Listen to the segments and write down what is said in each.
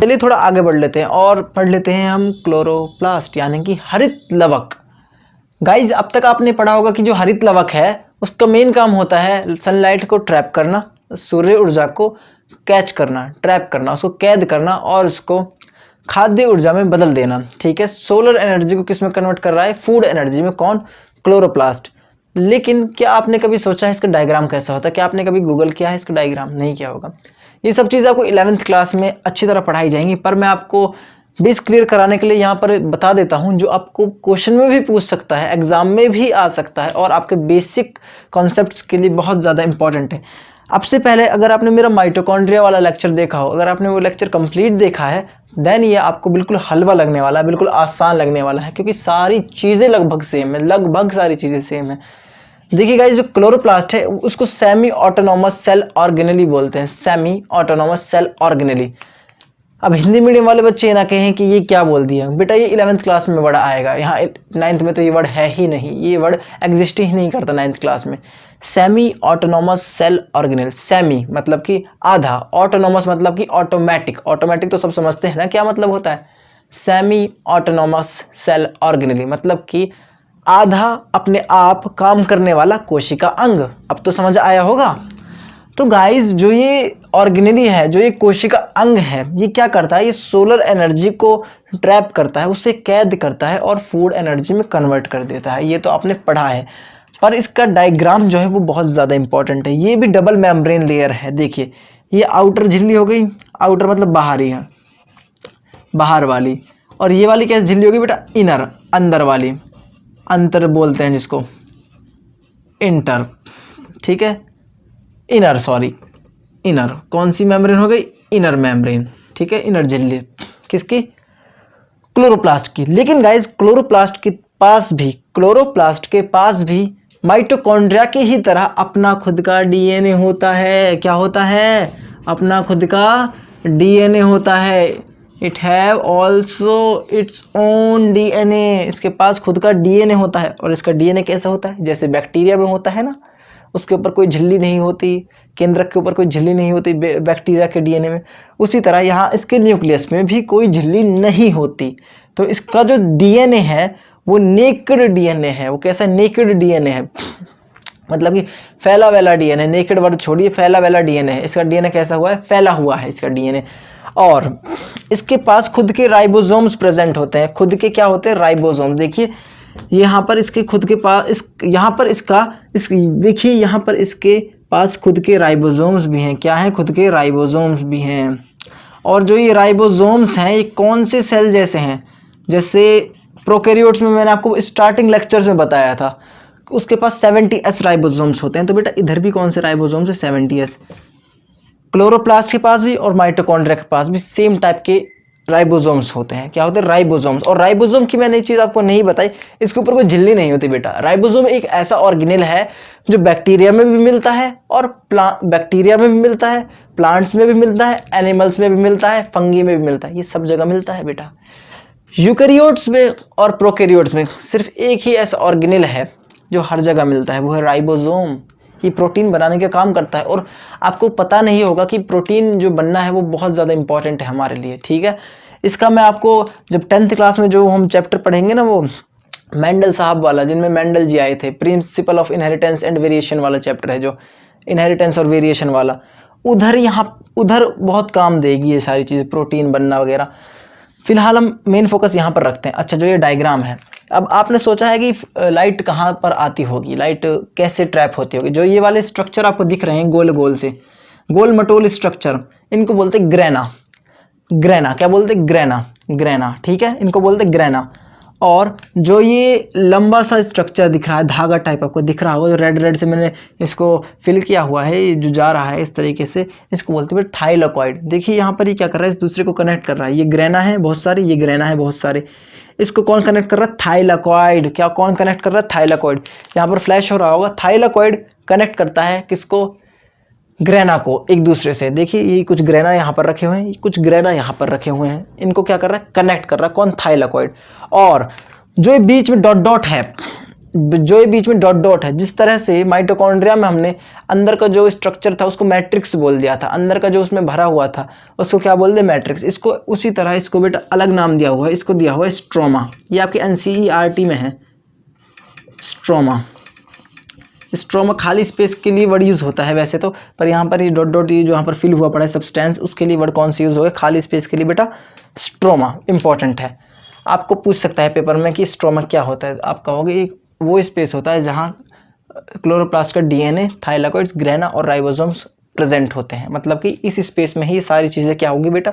चलिए थोड़ा आगे बढ़ लेते हैं और पढ़ लेते हैं हम क्लोरोप्लास्ट यानी कि हरित लवक। गाइज अब तक आपने पढ़ा होगा कि जो हरित लवक है उसका मेन काम होता है सनलाइट को ट्रैप करना, सूर्य ऊर्जा को कैच करना, ट्रैप करना, उसको कैद करना और उसको खाद्य ऊर्जा में बदल देना। ठीक है, सोलर एनर्जी को किस में कन्वर्ट कर रहा है? फूड एनर्जी में। कौन? क्लोरोप्लास्ट। लेकिन क्या आपने कभी सोचा है इसका डायग्राम कैसा होता है? क्या आपने कभी गूगल किया है इसका डायग्राम? नहीं किया होगा। ये सब चीज़ आपको 11th क्लास में अच्छी तरह पढ़ाई जाएंगी, पर मैं आपको बेस क्लियर कराने के लिए यहाँ पर बता देता हूँ जो आपको क्वेश्चन में भी पूछ सकता है, एग्जाम में भी आ सकता है और आपके बेसिक कॉन्सेप्ट्स के लिए बहुत ज़्यादा इंपॉर्टेंट है। अब से पहले अगर आपने मेरा माइटोकॉन्ड्रिया वाला लेक्चर देखा हो, अगर आपने वो लेक्चर कंप्लीट देखा है, देन ये आपको बिल्कुल हलवा लगने वाला है, बिल्कुल आसान लगने वाला है, क्योंकि सारी चीज़ें लगभग सेम है, लगभग सारी चीज़ें सेम है। देखिए गाइस, जो क्लोरोप्लास्ट है उसको सेमी ऑटोनॉमस सेल ऑर्गेनेली बोलते हैं, सेमी ऑटोनॉमस सेल ऑर्गेनेली। अब हिंदी मीडियम वाले बच्चे ये ना कहें कि ये क्या बोल दिया बेटा, ये 11th क्लास में वर्ड आएगा, यहाँ 9th में तो ये वर्ड है ही नहीं, ये वर्ड एग्जिस्ट ही नहीं करता 9th क्लास में। Semi autonomous cell organelle, semi मतलब कि आधा, ऑटोनॉमस मतलब कि ऑटोमेटिक, ऑटोमेटिक तो सब समझते हैं ना क्या मतलब होता है। सेमी ऑटोनॉमस सेल ऑर्गेनेली मतलब कि आधा अपने आप काम करने वाला कोशिका अंग। अब तो समझ आया होगा। तो गाइस जो ये ऑर्गेनेली है, जो ये कोशिका अंग है, ये क्या करता है? ये सोलर एनर्जी को ट्रैप करता है, उसे कैद करता है और फूड एनर्जी में कन्वर्ट कर देता है। ये तो आपने पढ़ा है, पर इसका डायग्राम जो है वो बहुत ज़्यादा इंपॉर्टेंट है। ये भी डबल मेम्ब्रेन लेयर है। देखिए ये आउटर झिल्ली हो गई, आउटर मतलब बाहरी है, बाहर वाली, और ये वाली कैसे झिल्ली होगी बेटा? इनर, अंदर वाली, अंतर बोलते हैं जिसको, इंटर। ठीक है, इनर, सॉरी इनर। कौन सी मेम्ब्रेन हो गई? Inner membrane. ठीक है, इनर झिल्ली किसकी? क्लोरोप्लास्ट की। लेकिन गाइस क्लोरोप्लास्ट के पास भी माइटोकॉन्ड्रिया की ही तरह अपना खुद का डीएनए होता है। क्या होता है? अपना खुद का डीएनए होता है। It have also its own DNA. इसके पास खुद का डीएनए होता है। और इसका डीएनए कैसा होता है? जैसे बैक्टीरिया में होता है ना, उसके ऊपर कोई झिल्ली नहीं होती, केंद्रक के ऊपर कोई झिल्ली नहीं होती बैक्टीरिया के डीएनए में, उसी तरह यहाँ इसके न्यूक्लियस में भी कोई झिल्ली नहीं होती। तो इसका जो डीएनए है वो नेकेड डीएनए है। वो कैसा? नेकेड डीएनए है, मतलब कि फैला वाला डीएनए। नेकेड वर्ड छोड़िए, फैला वाला डीएनए है। इसका डीएनए कैसा हुआ है? फैला हुआ है इसका डीएनए। और इसके पास खुद के राइबोसोम्स प्रेजेंट होते हैं। खुद के क्या होते हैं? राइबोसोम। देखिए यहाँ पर इसके खुद के पास देखिए यहाँ पर इसके पास खुद के राइबोसोम्स भी हैं। क्या है? खुद के राइबोसोम्स भी हैं। और जो ये राइबोसोम्स हैं ये कौन से सेल जैसे हैं? जैसे प्रोकैरियोट्स में मैंने आपको स्टार्टिंग लेक्चर्स में बताया था, उसके पास 70S राइबोसोम्स होते हैं। तो बेटा इधर भी कौन से राइबोसोम्स है? 70S। क्लोरोप्लास्ट के पास भी और माइटोकॉन्ड्रिया के पास भी सेम टाइप के राइबोसोम्स होते हैं। क्या होते हैं? राइबोसोम्स। और राइबोसोम की मैंने एक चीज़ आपको नहीं बताई, इसके ऊपर कोई झिल्ली नहीं होती बेटा। राइबोसोम एक ऐसा ऑर्गेनेल है जो बैक्टीरिया में भी मिलता है और बैक्टीरिया में भी मिलता है, प्लांट्स में भी मिलता है, एनिमल्स में भी मिलता है, फंगी में भी मिलता है। ये सब जगह मिलता है बेटा। यूकैरियोट्स में और प्रोकैरियोट्स में सिर्फ एक ही ऐसा ऑर्गेनेल है जो हर जगह मिलता है, वो है राइबोसोम। ये प्रोटीन बनाने का काम करता है। और आपको पता नहीं होगा कि प्रोटीन जो बनना है वो बहुत ज़्यादा इंपॉर्टेंट है हमारे लिए। ठीक है, इसका मैं आपको जब 10th क्लास में जो हम चैप्टर पढ़ेंगे ना, वो मेंडल साहब वाला, जिनमें मेंडल जी आए थे, principle of inheritance and variation वाला चैप्टर है, जो इनहेरिटेंस और वेरिएशन वाला, उधर बहुत काम देगी ये सारी चीज़ें, प्रोटीन बनना वगैरह। फिलहाल हम मेन फोकस यहाँ पर रखते हैं। अच्छा, जो ये डायग्राम है, अब आपने सोचा है कि लाइट कहाँ पर आती होगी, लाइट कैसे ट्रैप होती होगी। जो ये वाले स्ट्रक्चर आपको दिख रहे हैं गोल गोल से, गोल मटोल स्ट्रक्चर, इनको बोलते ग्रेना। ग्रेना क्या बोलते? ग्रेना। ठीक है, इनको बोलते ग्रेना। और जो ये लंबा सा स्ट्रक्चर दिख रहा है, धागा टाइप आपको दिख रहा होगा, जो रेड से मैंने इसको फिल किया हुआ है, जो जा रहा है इस तरीके से, इसको बोलते हैं थाइलाकॉइड। देखिए यहाँ पर ये क्या कर रहा है? इस दूसरे को कनेक्ट कर रहा है। ये ग्रेना है बहुत सारे, ये ग्रेना है बहुत सारे। इसको कौन कनेक्ट कर रहा है? थाइलाकॉइड। क्या कौन कनेक्ट कर रहा है? थाइलाकॉइड। यहाँ पर फ्लैश हो रहा होगा। थाइलाकॉइड कनेक्ट करता है किसको? ग्रेना को एक दूसरे से। देखिए ये कुछ ग्रेना यहाँ पर रखे हुए हैं, कुछ ग्रेना यहाँ पर रखे हुए हैं। इनको क्या कर रहा है? कनेक्ट कर रहा है। कौन? थाइलाकॉइड। और जो बीच में डॉट डॉट है, जो ये बीच में डॉट डॉट है, जिस तरह से माइटोकॉन्ड्रिया में हमने अंदर का जो स्ट्रक्चर था उसको मैट्रिक्स बोल दिया था, अंदर का जो उसमें भरा हुआ था उसको क्या बोल दे, मैट्रिक्स। इसको उसी तरह इसको बेटा अलग नाम दिया हुआ है, इसको दिया हुआ है स्ट्रोमा। ये आपके NCERT में है, स्ट्रोमा। स्ट्रोमा खाली स्पेस के लिए वर्ड यूज़ होता है वैसे तो, पर यहाँ पर ये डॉट डॉट ये जो यहाँ पर फिल हुआ पड़ा है सब्सटेंस, उसके लिए वर्ड कौन सा यूज़ होगा, खाली स्पेस के लिए बेटा स्ट्रोमा। इंपॉर्टेंट है, आपको पूछ सकता है पेपर में कि स्ट्रोमा क्या होता है। आप कहोगे एक वो स्पेस होता है जहाँ क्लोरोप्लास्ट का DNA, थाइलाकोइड्स, ग्रेना और राइबोसोम्स प्रेजेंट होते हैं। मतलब कि इस स्पेस में ही सारी चीज़ें क्या होंगी बेटा,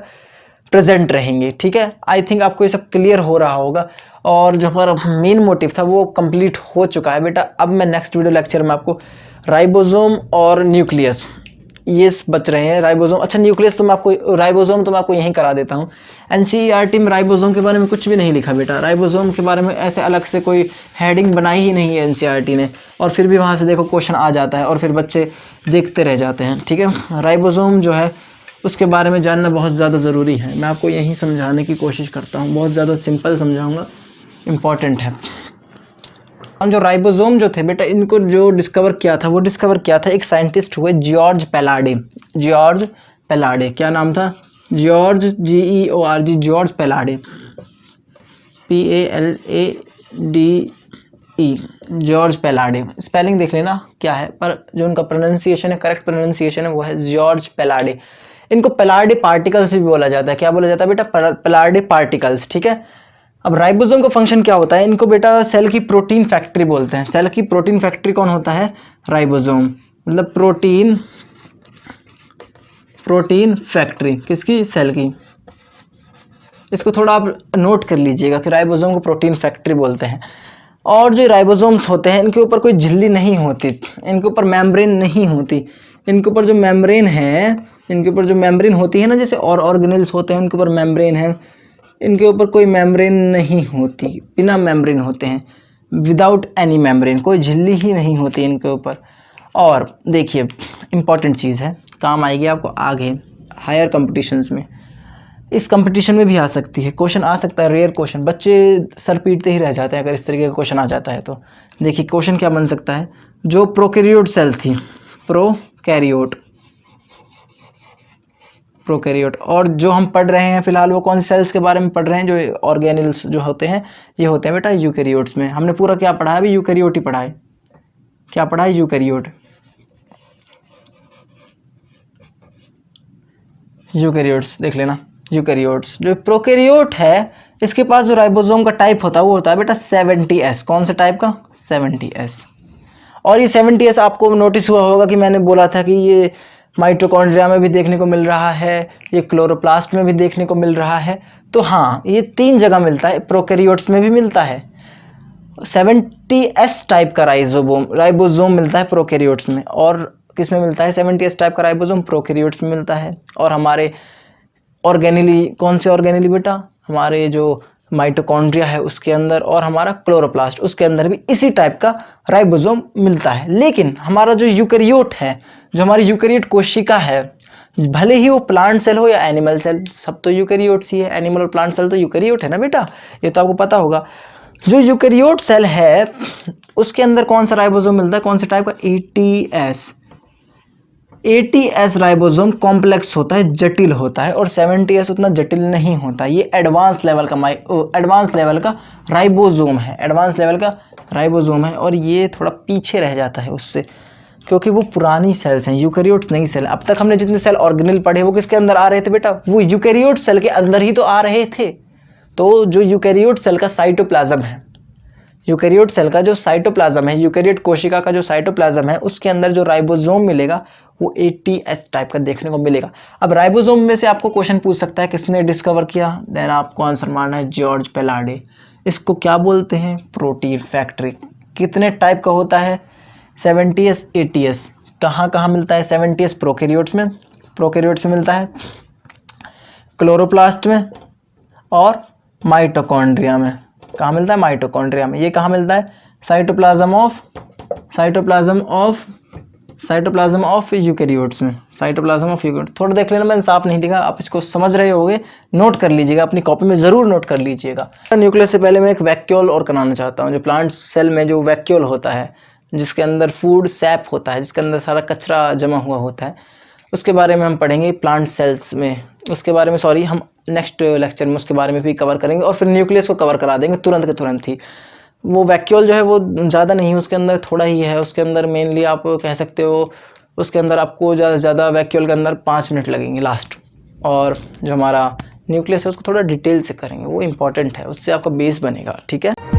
प्रेजेंट रहेंगी। ठीक है, आई थिंक आपको ये सब क्लियर हो रहा होगा और जो हमारा मेन मोटिव था वो कंप्लीट हो चुका है बेटा। अब मैं नेक्स्ट वीडियो लेक्चर में आपको राइबोसोम और न्यूक्लियस ये बच रहे हैं। राइबोसोम, अच्छा न्यूक्लियस तो मैं आपको, राइबोसोम तो मैं आपको यहीं करा देता हूँ। NCERT में राइबोसोम के बारे में कुछ भी नहीं लिखा बेटा, राइबोसोम के बारे में ऐसे अलग से कोई हेडिंग बनाई ही नहीं है NCERT ने, और फिर भी वहाँ से देखो क्वेश्चन आ जाता है और फिर बच्चे देखते रह जाते हैं। ठीक है, राइबोसोम जो है उसके बारे में जानना बहुत ज़्यादा ज़रूरी है। मैं आपको यहीं समझाने की कोशिश करता हूँ, बहुत ज़्यादा सिंपल समझाऊँगा, इम्पॉर्टेंट है। हम जो राइबोसोम जो थे बेटा, इनको जो डिस्कवर किया था वो डिस्कवर किया था एक साइंटिस्ट हुए जॉर्ज पेलाडे। जॉर्ज पेलाडे, क्या नाम था, George GEORG, George Palade, PALADE, George Palade. Spelling देख लेना क्या है, पर जो उनका प्रोनाउंसिएशन है, करेक्ट प्रोनाउंसिएशन है वो है जॉर्ज पेलाडे। इनको पेलाडे पार्टिकल्स भी बोला जाता है। क्या बोला जाता है बेटा, पेलाडे पार्टिकल्स। ठीक है, अब राइबोसोम का फंक्शन क्या होता है, इनको बेटा सेल की प्रोटीन फैक्ट्री बोलते हैं। सेल की प्रोटीन फैक्ट्री कौन होता है, राइबोसोम, मतलब प्रोटीन फैक्ट्री किसकी, सेल की। इसको थोड़ा आप नोट कर लीजिएगा कि राइबोसोम को प्रोटीन फैक्ट्री बोलते हैं। और जो राइबोसोम्स होते हैं इनके ऊपर कोई झिल्ली नहीं होती, इनके ऊपर मेम्ब्रेन नहीं होती। इनके ऊपर जो मेम्ब्रेन है, इनके ऊपर जो मेम्ब्रेन होती है ना, जैसे और ऑर्गेनेल्स होते हैं उनके ऊपर मेम्ब्रेन है, इनके ऊपर कोई मेम्ब्रेन नहीं होती, बिना मेम्ब्रेन होते हैं, विदाउट एनी मेम्ब्रेन, कोई झिल्ली ही नहीं होती इनके ऊपर। और देखिए इंपॉर्टेंट चीज़ है, काम आएगी आपको आगे हायर कंपटीशंस में। इस कंपटीशन में भी आ सकती है, क्वेश्चन आ सकता है, रेयर क्वेश्चन, बच्चे सर पीटते ही रह जाते हैं अगर इस तरीके का क्वेश्चन आ जाता है तो। देखिए क्वेश्चन क्या बन सकता है, जो प्रोकैरियोट सेल थी, प्रोकैरियोट, और जो हम पढ़ रहे हैं फिलहाल वो कौन सी सेल्स के बारे में पढ़ रहे हैं, जो ऑर्गेनेल्स जो होते हैं ये होते हैं बेटा यूकैरियोट्स में। हमने पूरा क्या पढ़ा है अभी, यूकैरियोट ही पढ़ा है। क्या पढ़ा है, यूकैरियोट, यूकैरियोट्स देख लेना। यूकैरियोट्स, जो प्रोकैरियोट है इसके पास जो राइबोसोम का टाइप होता है वो होता है बेटा 70S। कौन से टाइप का, 70S। और ये 70S आपको नोटिस हुआ होगा कि मैंने बोला था कि ये माइटोकॉन्ड्रिया में भी देखने को मिल रहा है, ये क्लोरोप्लास्ट में भी देखने को मिल रहा है। तो हाँ, ये 3 जगह मिलता है, प्रोकैरियोट्स में भी मिलता है। 70S टाइप का राइबोसोम मिलता है प्रोकैरियोट्स में, और किस में मिलता है 70S टाइप का राइबोसोम, प्रोकैरियोट्स में मिलता है। और हमारे ऑर्गेनेली, कौन से ऑर्गेनेली बेटा, हमारे जो माइटोकॉन्ड्रिया है उसके अंदर, और हमारा क्लोरोप्लास्ट उसके अंदर भी इसी टाइप का राइबोसोम मिलता है। लेकिन हमारा जो यूकैरियोट है, जो हमारी यूकैरियोट कोशिका है, भले ही वो प्लांट सेल हो या एनिमल सेल, सब तो यूकैरियोट्स ही है, एनिमल और प्लांट सेल तो यूकैरियोट है ना बेटा, ये तो आपको पता होगा। जो यूकैरियोट सेल है उसके अंदर कौन सा राइबोसोम मिलता है, कौन से टाइप का, 80S राइबोसोम कॉम्प्लेक्स होता है, जटिल होता है, और 70S उतना जटिल नहीं होता। ये एडवांस लेवल का राइबोसोम है, एडवांस लेवल का राइबोसोम है, और ये थोड़ा पीछे रह जाता है उससे, क्योंकि वो पुरानी सेल्स हैं, यूकैरियोट्स नई सेल। अब तक हमने जितने सेल ऑर्गेनेल पढ़े वो किसके अंदर आ रहे थे बेटा, वो यूकैरियोट सेल के अंदर ही तो आ रहे थे। तो जो यूकैरियोट सेल का साइटोप्लाज्म है, यूकैरियोट सेल का जो साइटोप्लाज्म है, यूकैरियोट कोशिका का जो साइटोप्लाज्म है, उसके अंदर जो राइबोसोम मिलेगा वो 80S टाइप का देखने को मिलेगा। अब राइबोसोम में से आपको क्वेश्चन पूछ सकता है किसने डिस्कवर किया, देन आपको आंसर मारना है जॉर्ज पेलाडे। इसको क्या बोलते हैं, प्रोटीन फैक्ट्री। कितने टाइप का होता है, 70S 80S। कहाँ कहाँ मिलता है 70S, प्रोकैरियोट्स में मिलता है, क्लोरोप्लास्ट में और माइटोकॉन्ड्रिया में। कहाँ मिलता है, माइटोकॉन्ड्रिया में। ये कहाँ मिलता है, cytoplasm of cytoplasm of eukaryotes में, साइटोप्लाज्म ऑफ यूकैरियोट थोड़ा देख लेना, मैंने साफ नहीं लिखा, आप इसको समझ रहे होगे, नोट कर लीजिएगा, अपनी कॉपी में ज़रूर नोट कर लीजिएगा। न्यूक्लियस से पहले मैं एक वैक्यूल और कराना चाहता हूँ। जो प्लांट सेल में जो वैक्यूल होता है, जिसके अंदर फूड सैप होता है, जिसके अंदर सारा कचरा जमा हुआ होता है, उसके बारे में हम पढ़ेंगे प्लांट सेल्स में। उसके बारे में हम नेक्स्ट लेक्चर में उसके बारे में भी कवर करेंगे, और फिर न्यूक्लियस को कवर करा देंगे तुरंत के तुरंत ही। वो वैक्यूल जो है वो ज़्यादा नहीं है, उसके अंदर थोड़ा ही है। उसके अंदर मेनली आप कह सकते हो, उसके अंदर आपको ज़्यादा से ज़्यादा वैक्यूल के अंदर 5 मिनट लगेंगे लास्ट। और जो हमारा न्यूक्लियस है उसको थोड़ा डिटेल से करेंगे, वो इंपॉर्टेंट है, उससे आपका बेस बनेगा। ठीक है।